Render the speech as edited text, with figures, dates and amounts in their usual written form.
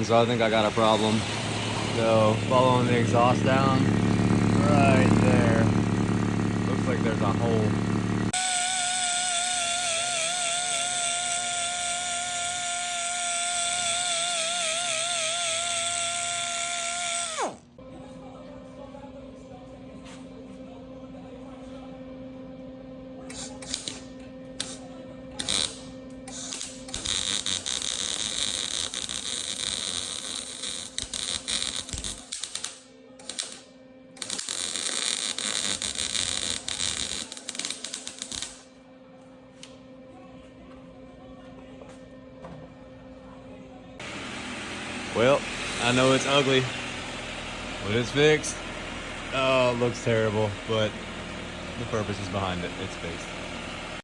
again, so I think I got a problem. So following the exhaust down right there, looks like there's a hole. Well, I know it's ugly, but it's fixed. Oh, it looks terrible, but the purpose is behind it. It's fixed.